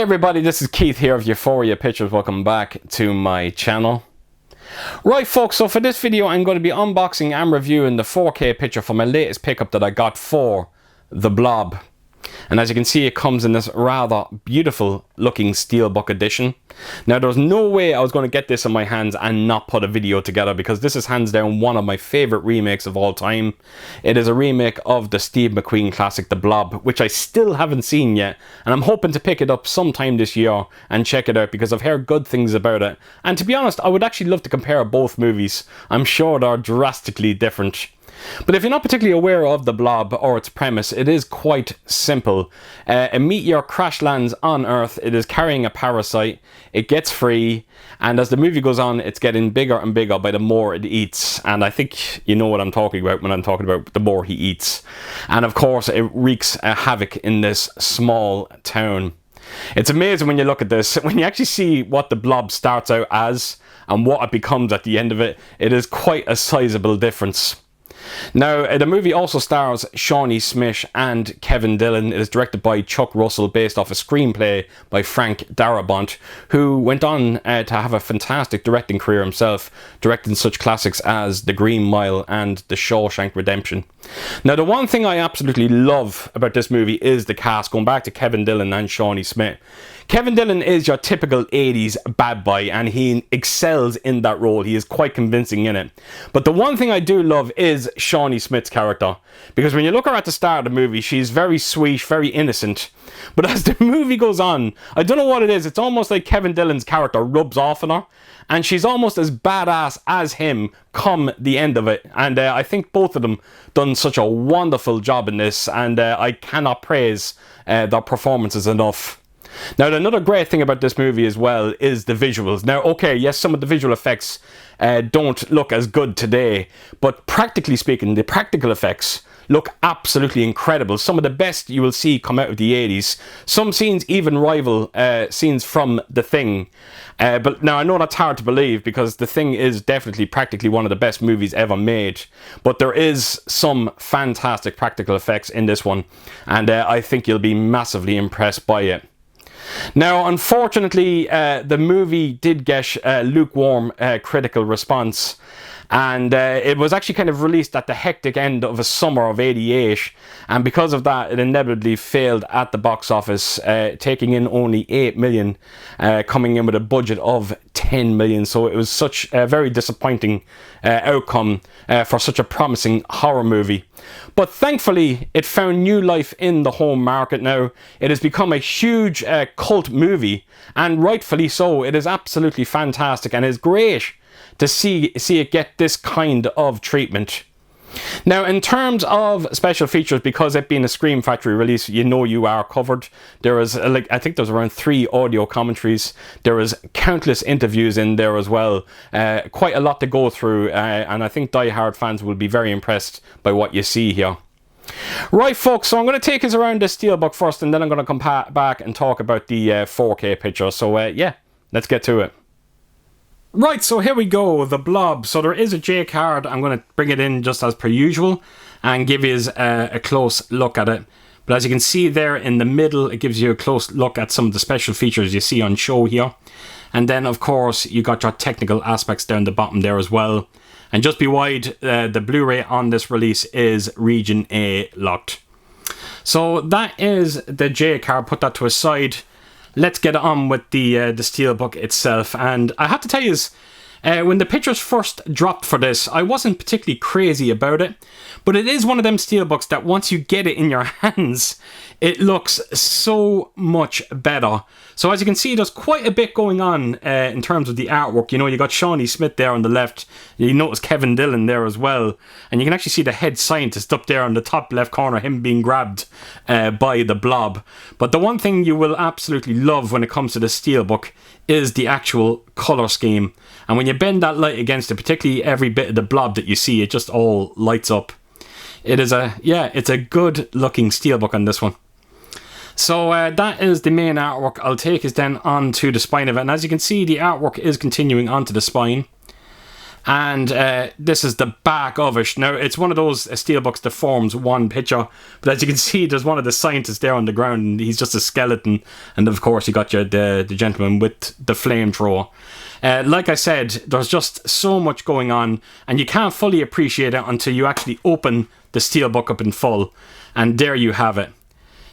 everybody, this is Keith here of Euphoria Pictures. Welcome back to my channel. Right folks, so for this video I'm going to be unboxing and reviewing the 4K picture for my latest pickup that I got for The Blob. And as you can see, it comes in this rather beautiful looking Steelbook edition. Now there's no way I was going to get this in my hands and not put a video together, because this is hands down one of my favourite remakes of all time. It is a remake of the Steve McQueen classic The Blob, which I still haven't seen yet, and I'm hoping to pick it up sometime this year and check it out because I've heard good things about it. And to be honest, I would actually love to compare both movies. I'm sure they're drastically different. But if you're not particularly aware of The Blob or its premise, it is quite simple. A meteor crash lands on Earth, it is carrying a parasite, it gets free, and as the movie goes on, it's getting bigger and bigger by the more it eats. And I think you know what I'm talking about when I'm talking about the more he eats. And of course, it wreaks havoc in this small town. It's amazing when you look at this, when you actually see what The Blob starts out as and what it becomes at the end of it, it is quite a sizable difference. Now, the movie also stars Shawnee Smith and Kevin Dillon. It is directed by Chuck Russell, based off a screenplay by Frank Darabont, who went on to have a fantastic directing career himself, directing such classics as The Green Mile and The Shawshank Redemption. Now, the one thing I absolutely love about this movie is the cast, going back to Kevin Dillon and Shawnee Smith. Kevin Dillon is your typical 80s bad boy, and he excels in that role. He is quite convincing in it. But the one thing I do love is Shawnee Smith's character, because when you look at her at the start of the movie, she's very sweet, very innocent. But as the movie goes on, I don't know what it is, it's almost like Kevin Dillon's character rubs off on her, and she's almost as badass as him come the end of it. And I think both of them done such a wonderful job in this, and I cannot praise their performances enough. Now, another great thing about this movie as well is the visuals. Now, okay, yes, some of the visual effects don't look as good today, but practically speaking, the practical effects look absolutely incredible. Some of the best you will see come out of the 80s. Some scenes even rival scenes from The Thing. But now, I know that's hard to believe, because The Thing is definitely practically one of the best movies ever made. But there is some fantastic practical effects in this one, and I think you'll be massively impressed by it. Now, unfortunately, the movie did get a lukewarm critical response, and it was actually kind of released at the hectic end of a summer of '88, and because of that, it inevitably failed at the box office, taking in only 8 million, coming in with a budget of 10 million. So it was such a very disappointing outcome for such a promising horror movie. But thankfully, it found new life in the home market now. It has become a huge cult movie, and rightfully so. It is absolutely fantastic, and it's great to see it get this kind of treatment. Now, in terms of special features, because it being a Scream Factory release, you know you are covered. There is, I think there's around 3 audio commentaries. There is countless interviews in there as well. Quite a lot to go through, and I think die-hard fans will be very impressed by what you see here. Right folks, so I'm going to take us around the Steelbook first, and then I'm going to come back and talk about the 4K picture. So yeah, let's get to it. Right, so here we go, The Blob. So there is a J card. I'm going to bring it in just as per usual and give you a close look at it. But as you can see there in the middle, it gives you a close look at some of the special features you see on show here. And then, of course, you got your technical aspects down the bottom there as well. And just be wide, the Blu-ray on this release is Region A locked. So that is the J card. Put that to a side. Let's get on with the Steelbook itself. And I have to tell you, when the pictures first dropped for this, I wasn't particularly crazy about it. But it is one of them Steelbooks that once you get it in your hands, it looks so much better. So as you can see, there's quite a bit going on in terms of the artwork. You know, you got Shawnee Smith there on the left. You notice Kevin Dillon there as well. And you can actually see the head scientist up there in the top left corner, him being grabbed by the Blob. But the one thing you will absolutely love when it comes to the Steelbook is the actual colour scheme. And when you bend that light against it, particularly every bit of the Blob that you see, it just all lights up. It is it's a good looking Steelbook on this one. So that is the main artwork. I'll take us then on to the spine of it. And as you can see, the artwork is continuing onto the spine. And this is the back of it. Now, it's one of those steelbooks that forms one picture, but as you can see, there's one of the scientists there on the ground, and he's just a skeleton. And of course, you got the gentleman with the flamethrower. Like I said, there's just so much going on, and you can't fully appreciate it until you actually open the steelbook up in full. And there you have it.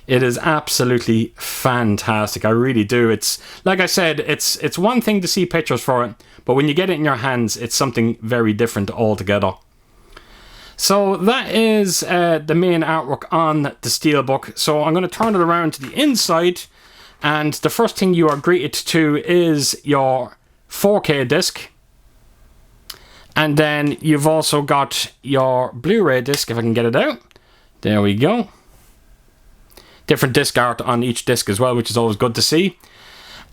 It is absolutely fantastic. I really do. It's like I said, it's one thing to see pictures for it, but when you get it in your hands, it's something very different altogether. So that is the main artwork on the steelbook. So I'm going to turn it around to the inside, and the first thing you are greeted to is your 4K disc. And then you've also got your Blu-ray disc, if I can get it out. There we go. Different disc art on each disc as well, which is always good to see.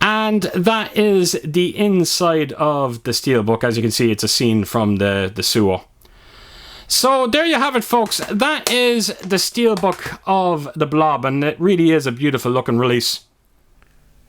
And that is the inside of the steelbook. As you can see, it's a scene from the sewer. So there you have it, folks. That is the Steelbook of the Blob, and it really is a beautiful looking release.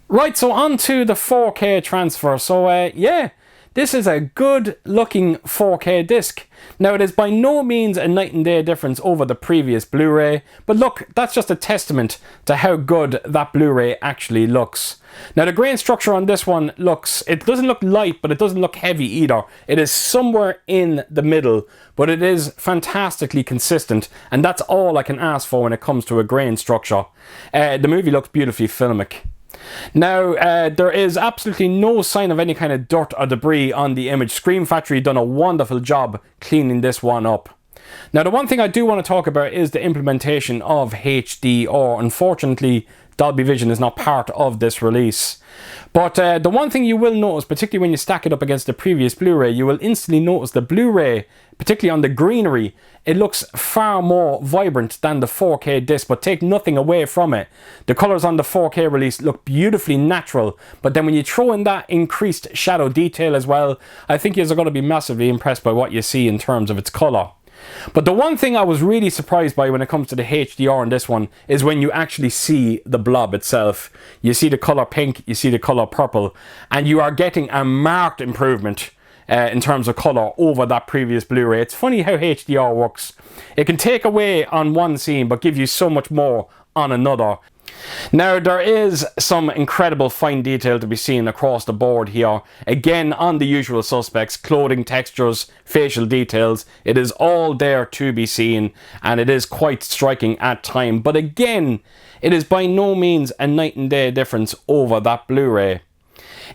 Right, so on to the 4K transfer. So yeah, this is a good looking 4K disc. Now, it is by no means a night and day difference over the previous Blu-ray, but look, that's just a testament to how good that Blu-ray actually looks. Now, the grain structure on this one it doesn't look light, but it doesn't look heavy either. It is somewhere in the middle, but it is fantastically consistent, and that's all I can ask for when it comes to a grain structure. The movie looks beautifully filmic. Now, there is absolutely no sign of any kind of dirt or debris on the image. Screen Factory done a wonderful job cleaning this one up. Now, the one thing I do want to talk about is the implementation of HDR. Unfortunately, Dolby Vision is not part of this release. But the one thing you will notice, particularly when you stack it up against the previous Blu-ray, you will instantly notice the Blu-ray, particularly on the greenery, it looks far more vibrant than the 4K disc, but take nothing away from it. The colours on the 4K release look beautifully natural, but then when you throw in that increased shadow detail as well, I think you're going to be massively impressed by what you see in terms of its colour. But the one thing I was really surprised by when it comes to the HDR on this one is when you actually see the blob itself. You see the colour pink, you see the colour purple, and you are getting a marked improvement in terms of colour over that previous Blu-ray. It's funny how HDR works. It can take away on one scene but give you so much more on another. Now, there is some incredible fine detail to be seen across the board here. Again, on the usual suspects, clothing textures, facial details, it is all there to be seen, and it is quite striking at times. But again, it is by no means a night and day difference over that Blu-ray.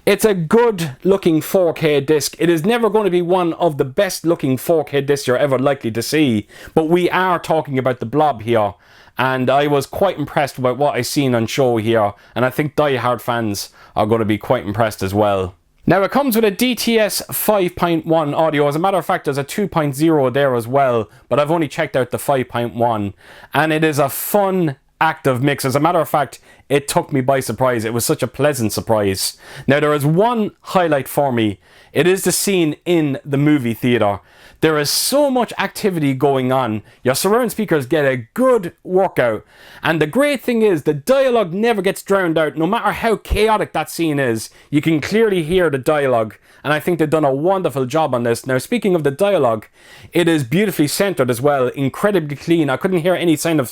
It's a good looking 4K disc. It is never going to be one of the best looking 4K discs you're ever likely to see, but we are talking about the Blob here, and I was quite impressed about what I seen on show here, and I think die-hard fans are going to be quite impressed as well. Now, it comes with a DTS 5.1 audio. As a matter of fact, there's a 2.0 there as well, but I've only checked out the 5.1, and it is a fun, active mix. As a matter of fact, it took me by surprise. It was such a pleasant surprise. Now, there is one highlight for me. It is the scene in the movie theatre. There is so much activity going on. Your surround speakers get a good workout. And the great thing is, the dialogue never gets drowned out. No matter how chaotic that scene is, you can clearly hear the dialogue. And I think they've done a wonderful job on this. Now, speaking of the dialogue, it is beautifully centered as well. Incredibly clean. I couldn't hear any sign of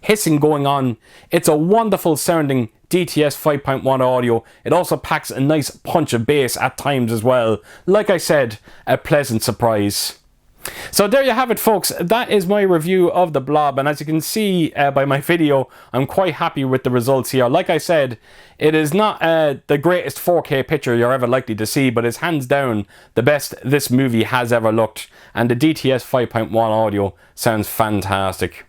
hissing going on. It's a wonderful sounding DTS 5.1 audio. It also packs a nice punch of bass at times as well. Like I said, a pleasant surprise. So there you have it, folks. That is my review of the Blob, and as you can see by my video, I'm quite happy with the results here. Like I said, it is not the greatest 4K picture you're ever likely to see, but it's hands down the best this movie has ever looked, and the DTS 5.1 audio sounds fantastic.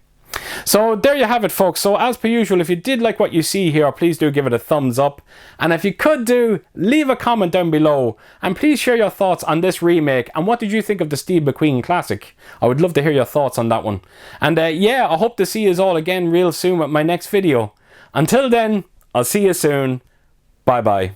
So there you have it, folks. So as per usual, if you did like what you see here, please do give it a thumbs up, and if you could leave a comment down below, and please share your thoughts on this remake, and what did you think of the Steve McQueen classic? I would love to hear your thoughts on that one. And yeah, I hope to see you all again real soon with my next video. Until then, I'll see you soon. Bye bye.